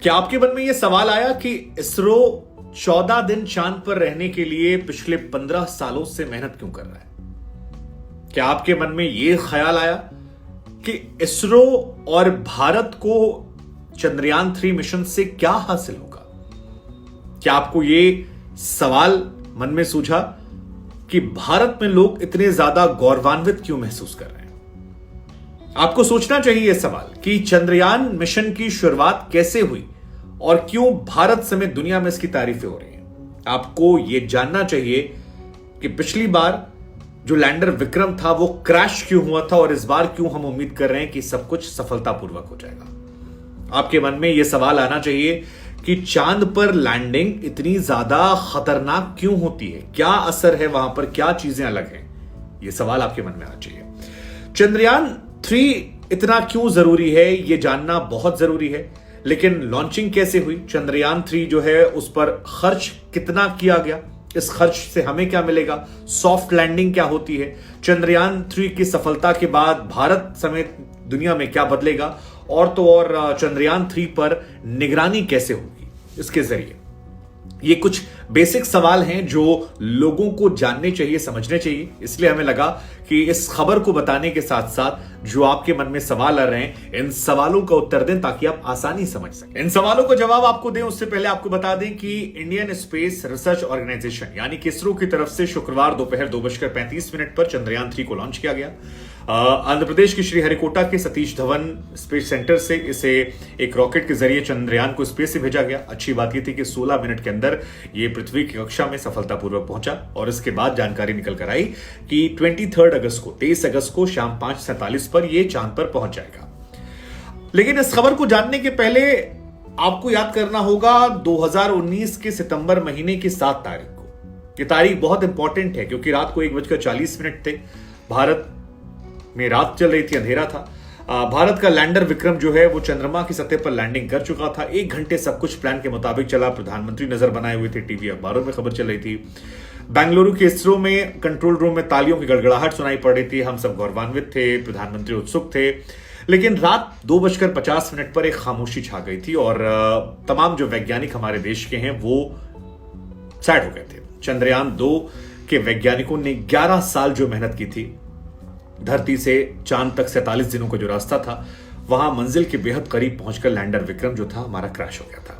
क्या आपके मन में यह सवाल आया कि इसरो 14 दिन चांद पर रहने के लिए पिछले 15 सालों से मेहनत क्यों कर रहा है? क्या आपके मन में यह ख्याल आया कि इसरो और भारत को चंद्रयान 3 मिशन से क्या हासिल होगा? क्या आपको यह सवाल मन में सूझा कि भारत में लोग इतने ज्यादा गौरवान्वित क्यों महसूस कर रहे हैं? आपको सोचना चाहिए यह सवाल कि चंद्रयान मिशन की शुरुआत कैसे हुई और क्यों भारत समेत दुनिया में इसकी तारीफें हो रही हैं। आपको यह जानना चाहिए कि पिछली बार जो लैंडर विक्रम था वो क्रैश क्यों हुआ था और इस बार क्यों हम उम्मीद कर रहे हैं कि सब कुछ सफलतापूर्वक हो जाएगा। आपके मन में यह सवाल आना चाहिए कि चांद पर लैंडिंग इतनी ज्यादा खतरनाक क्यों होती है, क्या असर है वहां पर, क्या चीजें अलग हैं। यह सवाल आपके मन में आना चाहिए। चंद्रयान 3 इतना क्यों जरूरी है यह जानना बहुत जरूरी है। लेकिन लॉन्चिंग कैसे हुई, चंद्रयान 3 जो है उस पर खर्च कितना किया गया, इस खर्च से हमें क्या मिलेगा, सॉफ्ट लैंडिंग क्या होती है, चंद्रयान 3 की सफलता के बाद भारत समेत दुनिया में क्या बदलेगा, और तो और चंद्रयान 3 पर निगरानी कैसे होगी इसके जरिए। ये कुछ बेसिक सवाल हैं जो लोगों को जानने चाहिए, समझने चाहिए। इसलिए हमें लगा कि इस खबर को बताने के साथ साथ जो आपके मन में सवाल आ रहे हैं, इन सवालों का उत्तर दें ताकि आप आसानी समझ सकें। इन सवालों का जवाब आपको दें उससे पहले आपको बता दें कि इंडियन स्पेस रिसर्च ऑर्गेनाइजेशन यानी कि इसरो की तरफ से शुक्रवार दोपहर 2:35 पर चंद्रयान 3 को लॉन्च किया गया। आंध्र प्रदेश की श्रीहरिकोटा के सतीश धवन स्पेस सेंटर से इसे एक रॉकेट के जरिए चंद्रयान को स्पेस से भेजा गया। अच्छी बात यह थी कि 16 मिनट के अंदर यह पृथ्वी की कक्षा में सफलतापूर्वक पहुंचा और इसके बाद जानकारी निकल कर आई कि 23 अगस्त को शाम 5:47 पर यह चांद पर पहुंच जाएगा। लेकिन इस खबर को जानने के पहले आपको याद करना होगा 2019 के सितंबर महीने की 7 तारीख को। यह तारीख बहुत इंपॉर्टेंट है क्योंकि रात को 1:40 थे। भारत में रात चल रही थी, अंधेरा था। भारत का लैंडर विक्रम जो है वो चंद्रमा की सतह पर लैंडिंग कर चुका था। 1 घंटे सब कुछ प्लान के मुताबिक चला। प्रधानमंत्री नजर बनाए हुए थे, टीवी अखबारों में खबर चल रही थी। बेंगलुरु के इसरो में कंट्रोल रूम में तालियों की गड़गड़ाहट सुनाई पड़ रही थी। हम सब गौरवान्वित थे, प्रधानमंत्री उत्सुक थे। लेकिन रात 2:50 पर एक खामोशी छा गई थी और तमाम जो वैज्ञानिक हमारे देश के हैं वो सैड हो गए थे। चंद्रयान 2 के वैज्ञानिकों ने 11 साल जो मेहनत की थी, धरती से चांद तक 47 दिनों का जो रास्ता था, वहां मंजिल के बेहद करीब पहुंचकर लैंडर विक्रम जो था हमारा क्रैश हो गया था।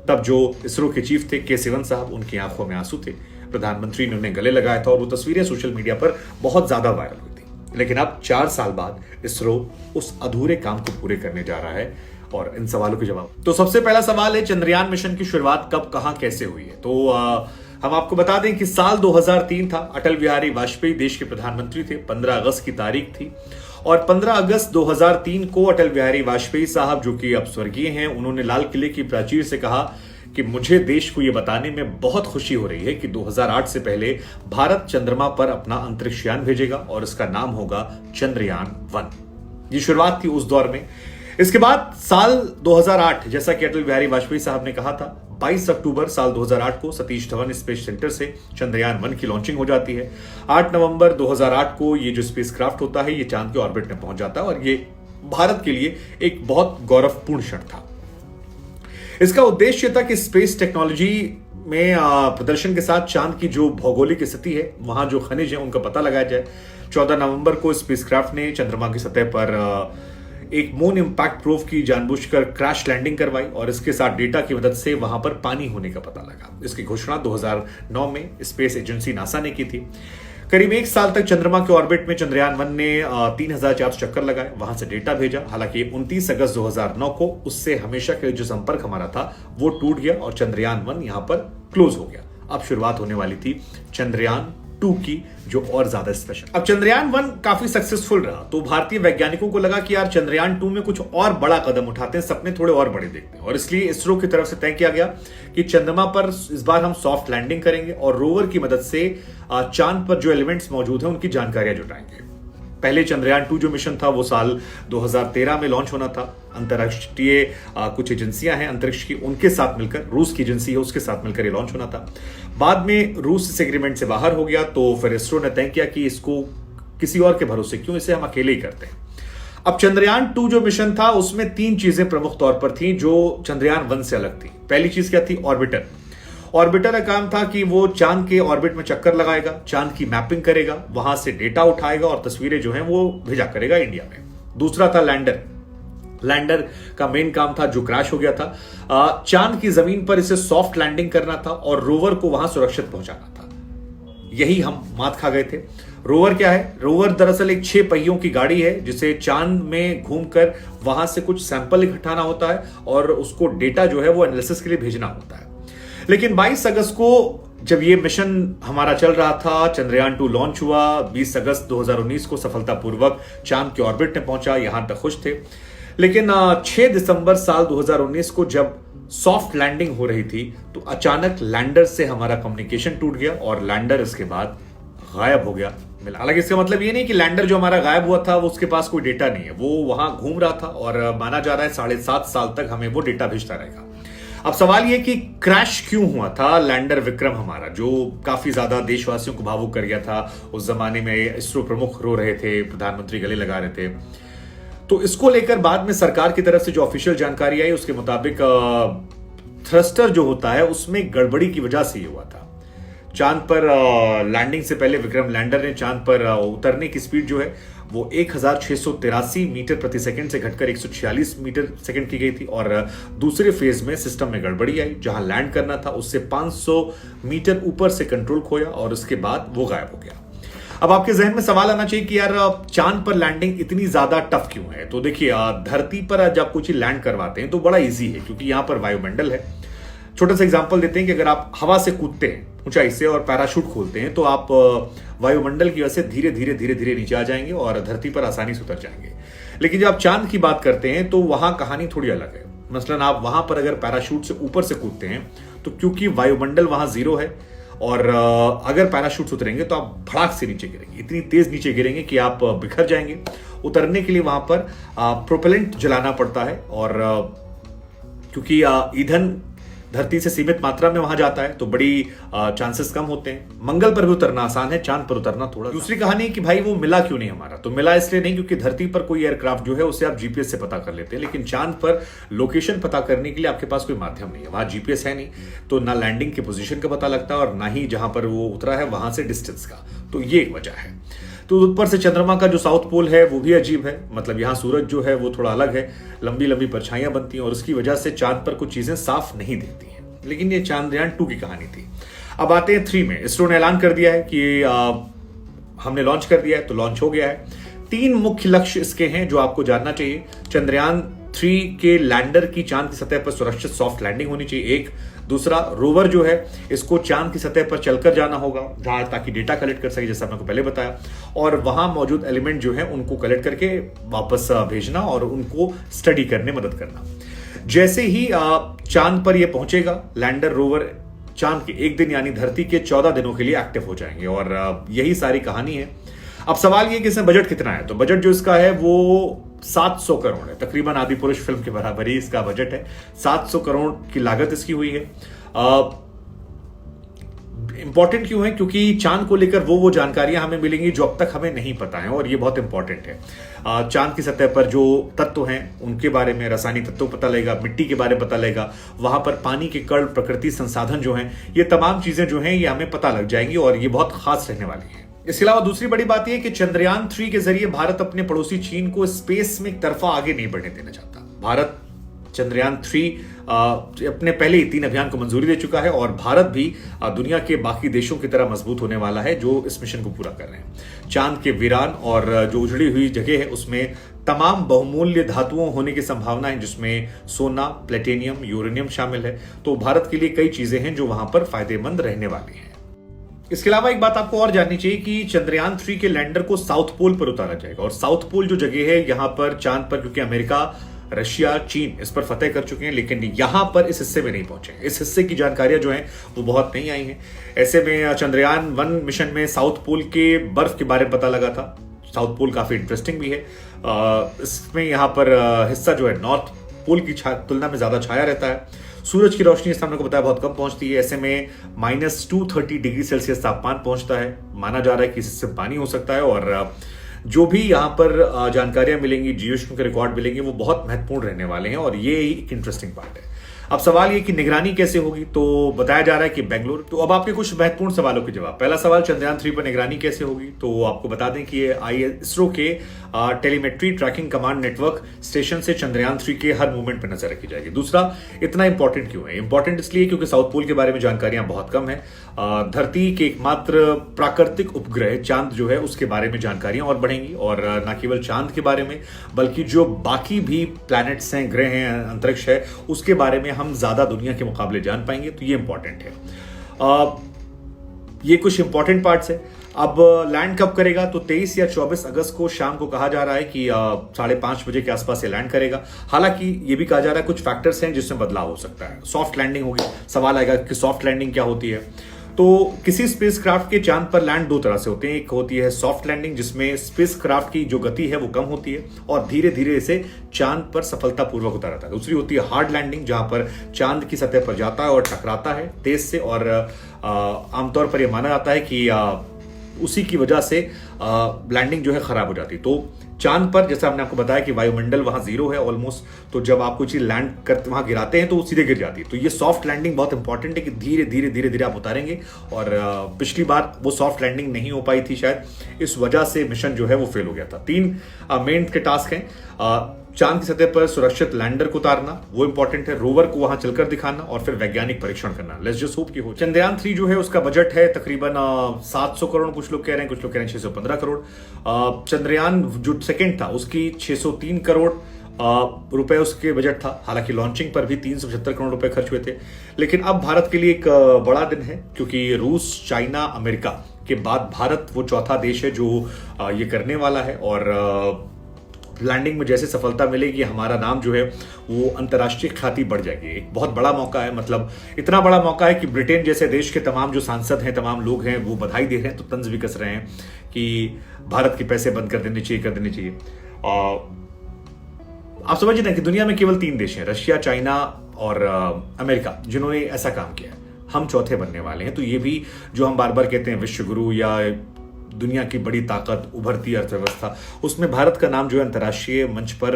तब जो इसरो के चीफ थे के सिवन साहब, उनकी आंखों में आंसू थे। प्रधानमंत्री ने उन्हें गले लगाया था और वो तस्वीरें सोशल मीडिया पर बहुत ज्यादा वायरल हुई थी। लेकिन अब 4 साल बाद इसरो उस अधूरे काम को पूरे करने जा रहा है और इन सवालों के जवाब। तो सबसे पहला सवाल है, चंद्रयान मिशन की शुरुआत कब, कहां, कैसे हुई है? तो हम आपको बता दें कि साल 2003 था। अटल बिहारी वाजपेयी देश के प्रधानमंत्री थे। 15 अगस्त की तारीख थी और 15 अगस्त 2003 को अटल बिहारी वाजपेयी साहब, जो कि अब स्वर्गीय हैं, उन्होंने लाल किले की प्राचीर से कहा कि मुझे देश को यह बताने में बहुत खुशी हो रही है कि 2008 से पहले भारत चंद्रमा पर अपना अंतरिक्ष यान भेजेगा और इसका नाम होगा चंद्रयान 1। ये शुरुआत थी उस दौर में। इसके बाद साल 2008, जैसा कि अटल बिहारी वाजपेयी साहब ने कहा था, 22 अक्टूबर साल 2008 को सतीश धवन स्पेस सेंटर से चंद्रयान 1 की लॉन्चिंग हो जाती है। 8 नवंबर 2008 को ये जो स्पेसक्राफ्ट होता है ये चांद के ऑर्बिट में पहुंच जाता है और ये भारत के लिए एक बहुत गौरवपूर्ण क्षण था। इसका उद्देश्य था कि स्पेस टेक्नोलॉजी में प्रदर्शन के साथ चांद की जो भौगोलिक स्थिति है, वहां जो खनिज है, उनका पता लगाया जाए। 14 नवंबर को स्पेसक्राफ्ट ने चंद्रमा की सतह पर एक मून इंपैक्ट प्रोब की जानबूझकर क्रैश लैंडिंग करवाई और इसके साथ डेटा की मदद से वहां पर पानी होने का पता लगा। इसकी घोषणा 2009 में स्पेस एजेंसी नासा ने की थी। करीब 1 साल तक चंद्रमा के ऑर्बिट में चंद्रयान 1 ने 3400 चक्कर लगाए, वहां से डेटा भेजा। हालांकि 29 अगस्त 2009 को उससे हमेशा के जो संपर्क हमारा था वो टूट गया और चंद्रयान 1 यहां पर क्लोज हो गया। अब शुरुआत होने वाली थी चंद्रयान 2 की, जो और ज्यादा स्पेशल। अब चंद्रयान 1 काफी सक्सेसफुल रहा तो भारतीय वैज्ञानिकों को लगा कि यार चंद्रयान 2 में कुछ और बड़ा कदम उठाते हैं, सपने थोड़े और बड़े देखते हैं। और इसलिए इसरो की तरफ से तय किया गया कि चंद्रमा पर इस बार हम सॉफ्ट लैंडिंग करेंगे और रोवर की मदद से चांद पर जो एलिमेंट्स मौजूद हैं उनकी जानकारियां जुटाएंगे। पहले चंद्रयान 2 जो मिशन था वो साल 2013 में लॉन्च होना था। अंतरराष्ट्रीय कुछ एजेंसियां हैं अंतरिक्ष की, उनके साथ मिलकर, रूस की एजेंसी है उसके साथ मिलकर ये लॉन्च होना था। बाद में रूस इस एग्रीमेंट से बाहर हो गया तो फिर इसरो ने तय किया कि इसको किसी और के भरोसे क्यों, इसे हम अकेले ही करते हैं। अब चंद्रयान 2 जो मिशन था उसमें 3 चीजें प्रमुख तौर पर थी जो चंद्रयान 1 से अलग थी। पहली चीज क्या थी? ऑर्बिटर। ऑर्बिटर का काम था कि वो चांद के ऑर्बिट में चक्कर लगाएगा, चांद की मैपिंग करेगा, वहां से डेटा उठाएगा और तस्वीरें जो हैं वो भेजा करेगा इंडिया में। दूसरा था लैंडर। लैंडर का मेन काम था, जो क्रैश हो गया था, चांद की जमीन पर इसे सॉफ्ट लैंडिंग करना था और रोवर को वहां सुरक्षित पहुंचाना था। यही हम मात खा गए थे। रोवर क्या है? रोवर दरअसल एक 6 पहियों की गाड़ी है जिसे चांद में घूमकर वहां से कुछ सैंपल इकट्ठाना होता है और उसको डेटा जो है वो एनालिसिस के लिए भेजना होता है। लेकिन 22 अगस्त को जब ये मिशन हमारा चल रहा था, चंद्रयान 2 लॉन्च हुआ, 20 अगस्त 2019 को सफलतापूर्वक चांद के ऑर्बिट में पहुंचा, यहां तक खुश थे। लेकिन 6 दिसंबर साल 2019 को जब सॉफ्ट लैंडिंग हो रही थी तो अचानक लैंडर से हमारा कम्युनिकेशन टूट गया और लैंडर इसके बाद गायब हो गया। हालांकि इसका मतलब ये नहीं कि लैंडर जो हमारा गायब हुआ था वो उसके पास कोई डेटा नहीं है, वो वहां घूम रहा था और माना जा रहा है 7.5 साल तक हमें वो डेटा भेजता रहेगा। अब सवाल ये कि क्रैश क्यों हुआ था लैंडर विक्रम हमारा, जो काफी ज्यादा देशवासियों को भावुक कर गया था। उस जमाने में इसरो प्रमुख रो रहे थे, प्रधानमंत्री गले लगा रहे थे। तो इसको लेकर बाद में सरकार की तरफ से जो ऑफिशियल जानकारी आई उसके मुताबिक थ्रस्टर जो होता है उसमें गड़बड़ी की वजह से ये हुआ था। चांद पर लैंडिंग से पहले विक्रम लैंडर ने चांद पर उतरने की स्पीड जो है वो 1683 मीटर प्रति सेकंड से घटकर 146 मीटर सेकंड की गई थी और दूसरे फेज में सिस्टम में गड़बड़ी आई। जहां लैंड करना था उससे 500 मीटर ऊपर से कंट्रोल खोया और उसके बाद वो गायब हो गया। अब आपके जहन में सवाल आना चाहिए कि यार चांद पर लैंडिंग इतनी ज्यादा टफ क्यों है? तो देखिए, धरती पर जब कुछ लैंड करवाते हैं तो बड़ा इजी है क्योंकि यहां पर वायुमंडल है। छोटा सा एग्जांपल देते हैं कि अगर आप हवा से कूदते हैं ऊंचाई से और पैराशूट खोलते हैं तो आप वायुमंडल की वजह से धीरे धीरे नीचे आ जाएंगे और धरती पर आसानी से उतर जाएंगे। लेकिन जब आप चांद की बात करते हैं तो वहां कहानी थोड़ी अलग है। मसलन आप वहां पर अगर पैराशूट से ऊपर से कूदते हैं तो क्योंकि वायुमंडल वहां 0 है और अगर पैराशूट उतरेंगे तो आप भड़ाक से नीचे गिरेंगे, इतनी तेज नीचे गिरेंगे कि आप बिखर जाएंगे। उतरने के लिए वहां पर प्रोपेलेंट जलाना पड़ता है और क्योंकि ईंधन धरती से सीमित मात्रा में वहां जाता है तो बड़ी चांसेस कम होते हैं। मंगल पर भी उतरना आसान है, चांद पर उतरना थोड़ा। दूसरी कहानी कि भाई वो मिला क्यों नहीं हमारा? तो मिला इसलिए नहीं क्योंकि धरती पर कोई एयरक्राफ्ट जो है उसे आप जीपीएस से पता कर लेते हैं, लेकिन चांद पर लोकेशन पता करने के लिए आपके पास कोई माध्यम नहीं है। वहां जीपीएस है नहीं तो ना लैंडिंग के पोजीशन का पता लगता है और ना ही जहां पर वो उतरा है वहां से डिस्टेंस का। तो ये एक वजह है। तो ऊपर से चंद्रमा का जो साउथ पोल है वो भी अजीब है, मतलब यहाँ सूरज जो है वो थोड़ा अलग है, लंबी लंबी परछाइयां बनती हैं और उसकी वजह से चांद पर कुछ चीजें साफ नहीं दिखती हैं। लेकिन ये चंद्रयान 2 की कहानी थी। अब आते हैं 3 में। इसरो ने ऐलान कर दिया है कि हमने लॉन्च कर दिया है, तो लॉन्च हो गया है। 3 मुख्य लक्ष्य इसके हैं जो आपको जानना चाहिए। चंद्रयान 3 के लैंडर की चांद की सतह पर सुरक्षित सॉफ्ट लैंडिंग होनी चाहिए, एक। दूसरा, रोवर जो है इसको चांद की सतह पर चलकर जाना होगा ताकि डेटा कलेक्ट कर सके, जैसा मैंने पहले बताया, और वहां मौजूद एलिमेंट जो है उनको कलेक्ट करके वापस भेजना और उनको स्टडी करने मदद करना। जैसे ही चांद पर यह पहुंचेगा लैंडर रोवर, चांद के एक दिन यानी धरती के 14 दिनों के लिए एक्टिव हो जाएंगे और यही सारी कहानी है। अब सवाल ये कि इसमें बजट कितना है? तो बजट जो इसका है वो 700 करोड़ है, तकरीबन आदि पुरुष फिल्म के बराबर ही इसका बजट है। 700 करोड़ की लागत इसकी हुई है। इंपॉर्टेंट क्यों है? क्योंकि चांद को लेकर वो जानकारियां हमें मिलेंगी जो अब तक हमें नहीं पता है और ये बहुत इंपॉर्टेंट है। चांद की सतह पर जो तत्व हैं उनके बारे में, रासायनिक तत्व पता लगेगा, मिट्टी के बारे में पता लगेगा, वहां पर पानी के कण, प्रकृति संसाधन जो हैं, ये तमाम चीजें जो हैं ये हमें पता लग जाएंगी और ये बहुत खास रहने वाली है। इसके अलावा दूसरी बड़ी बात यह है कि चंद्रयान 3 के जरिए भारत अपने पड़ोसी चीन को स्पेस में एक तरफा आगे नहीं बढ़ने देना चाहता। भारत चंद्रयान 3 अपने पहले ही 3 अभियान को मंजूरी दे चुका है और भारत भी दुनिया के बाकी देशों की तरह मजबूत होने वाला है जो इस मिशन को पूरा कर रहे हैं। चांद के वीरान और जो उजड़ी हुई जगह है उसमें तमाम बहुमूल्य धातुओं होने की संभावना है, जिसमें सोना, प्लेटिनियम, यूरेनियम शामिल है। तो भारत के लिए कई चीजें हैं जो वहां पर फायदेमंद रहने वाली हैं। इसके अलावा एक बात आपको और जाननी चाहिए कि चंद्रयान 3 के लैंडर को साउथ पोल पर उतारा जाएगा और साउथ पोल जो जगह है यहां पर चांद पर, क्योंकि अमेरिका, रशिया, चीन इस पर फतेह कर चुके हैं, लेकिन यहां पर इस हिस्से में नहीं पहुंचे। इस हिस्से की जानकारियां जो हैं वो बहुत नहीं आई हैं। ऐसे में चंद्रयान 1 मिशन में साउथ पोल के बर्फ के बारे में पता लगा था। साउथ पोल काफी इंटरेस्टिंग भी है। इसमें यहां पर हिस्सा जो है नॉर्थ पोल की तुलना में ज्यादा छाया रहता है। सूरज की रोशनी इस हमने को बताया बहुत कम पहुंचती है। ऐसे में -230 डिग्री सेल्सियस तापमान पहुंचता है। माना जा रहा है कि इससे पानी हो सकता है और जो भी यहाँ पर जानकारियां मिलेंगी, जीवाश्म के रिकॉर्ड मिलेंगे, वो बहुत महत्वपूर्ण रहने वाले हैं और ये एक इंटरेस्टिंग पार्ट है। अब सवाल ये कि निगरानी कैसे होगी, तो बताया जा रहा है कि बेंगलुरु। तो अब आपके कुछ महत्वपूर्ण सवालों के जवाब। पहला सवाल, चंद्रयान 3 पर निगरानी कैसे होगी, तो आपको बता दें कि ये इसरो के telemetry tracking command network station से चंद्रयान 3 के हर मूवमेंट पर नजर रखी जाएगी। दूसरा, इतना इंपॉर्टेंट क्यों है? इंपॉर्टेंट इसलिए क्योंकि साउथ पोल के बारे में जानकारियां बहुत कम है। धरती के एकमात्र प्राकृतिक उपग्रह चांद जो है उसके बारे में जानकारियां और बढ़ेंगी, और न केवल चांद के बारे में बल्कि जो बाकी भी प्लैनेट्स हैं, ग्रह हैं, अंतरिक्ष है, उसके बारे में हम ज्यादा दुनिया के मुकाबले जान पाएंगे। तो ये इंपॉर्टेंट है। ये कुछ इंपॉर्टेंट पार्ट्स है। अब लैंड कब करेगा, तो 23 या 24 अगस्त को शाम को कहा जा रहा है कि 5:30 बजे के आसपास ये लैंड करेगा। हालांकि ये भी कहा जा रहा है कुछ फैक्टर्स हैं जिसमें बदलाव हो सकता है। सॉफ्ट लैंडिंग होगी। सवाल आएगा कि सॉफ्ट लैंडिंग क्या होती है। तो किसी स्पेसक्राफ्ट के चांद पर लैंड दो तरह से होते हैं। एक होती है सॉफ्ट लैंडिंग, जिसमें स्पेसक्राफ्ट की जो गति है वो कम होती है और धीरे धीरे इसे चांद पर सफलतापूर्वक उतारता है। दूसरी होती है हार्ड लैंडिंग, जहां पर चांद की सतह पर जाता है और टकराता है तेज से, और आमतौर पर यह माना जाता है कि उसी की वजह से लैंडिंग जो है खराब हो जाती है। तो चांद पर जैसा हमने आपको बताया कि वायुमंडल वहां 0 है ऑलमोस्ट, तो जब आप कोई चीज लैंड करते वहां गिराते हैं तो वो सीधे गिर जाती है। तो ये सॉफ्ट लैंडिंग बहुत इंपॉर्टेंट है कि धीरे धीरे धीरे धीरे आप उतारेंगे, और पिछली बार वो सॉफ्ट लैंडिंग नहीं हो पाई थी शायद, इस वजह से मिशन जो है वो फेल हो गया था। 3 मेन के टास्क हैं। चांद की सतह पर सुरक्षित लैंडर को उतारना, वो इंपॉर्टेंट है। रोवर को वहां चलकर दिखाना और फिर वैज्ञानिक परीक्षण करना। लेट्स जस्ट होप कि हो। चंद्रयान 3 जो है उसका बजट है तकरीबन 700 करोड़, कुछ लोग कह रहे हैं, कुछ लोग कह रहे हैं 615 करोड़। चंद्रयान जो सेकंड था उसकी 603 करोड़ रुपए उसके बजट था। हालांकि लॉन्चिंग पर भी 375 करोड़ रुपए खर्च हुए थे। लेकिन अब भारत के लिए एक बड़ा दिन है, क्योंकि रूस, चाइना, अमेरिका के बाद भारत वो चौथा देश है जो ये करने वाला है। और लैंडिंग में जैसे सफलता मिलेगी, हमारा नाम जो है वो अंतर्राष्ट्रीय ख्याति बढ़ जाएगी। एक बहुत बड़ा मौका है, मतलब इतना बड़ा मौका है कि ब्रिटेन जैसे देश के तमाम जो सांसद हैं, तमाम लोग हैं, वो बधाई दे रहे हैं, तो तंज भी कस रहे हैं कि भारत के पैसे बंद कर देने चाहिए। आप समझिए ना कि दुनिया में केवल 3 देश हैं, रशिया, चाइना और अमेरिका, जिन्होंने ऐसा काम किया है। हम चौथे बनने वाले हैं। तो ये भी जो हम बार बार कहते हैं विश्व गुरु या दुनिया की बड़ी ताकत, उभरती अर्थव्यवस्था, उसमें भारत का नाम जो है अंतर्राष्ट्रीय मंच पर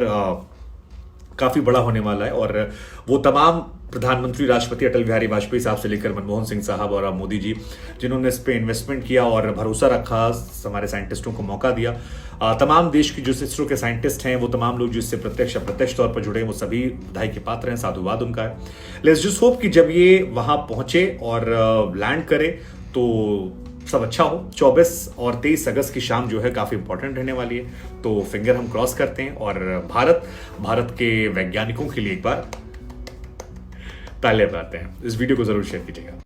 काफी बड़ा होने वाला है। और वो तमाम प्रधानमंत्री, राष्ट्रपति अटल बिहारी वाजपेयी साहब से लेकर मनमोहन सिंह साहब और मोदी जी, जिन्होंने इस पे इन्वेस्टमेंट किया और भरोसा रखा, हमारे साइंटिस्टों को मौका दिया, तमाम देश की जो इसरो के साइंटिस्ट हैं, वो तमाम लोग जिससे प्रत्यक्ष अप्रत्यक्ष तौर पर जुड़े हैं, वो सभी बधाई के पात्र हैं, साधुवाद उनका है। लेट्स जस्ट होप कि जब ये वहां पहुंचे और लैंड करे तो सब अच्छा हो। 24 और 23 अगस्त की शाम जो है काफी इंपॉर्टेंट रहने वाली है, तो फिंगर हम क्रॉस करते हैं और भारत के वैज्ञानिकों के लिए एक बार तालियां बजाते हैं। इस वीडियो को जरूर शेयर कीजिएगा।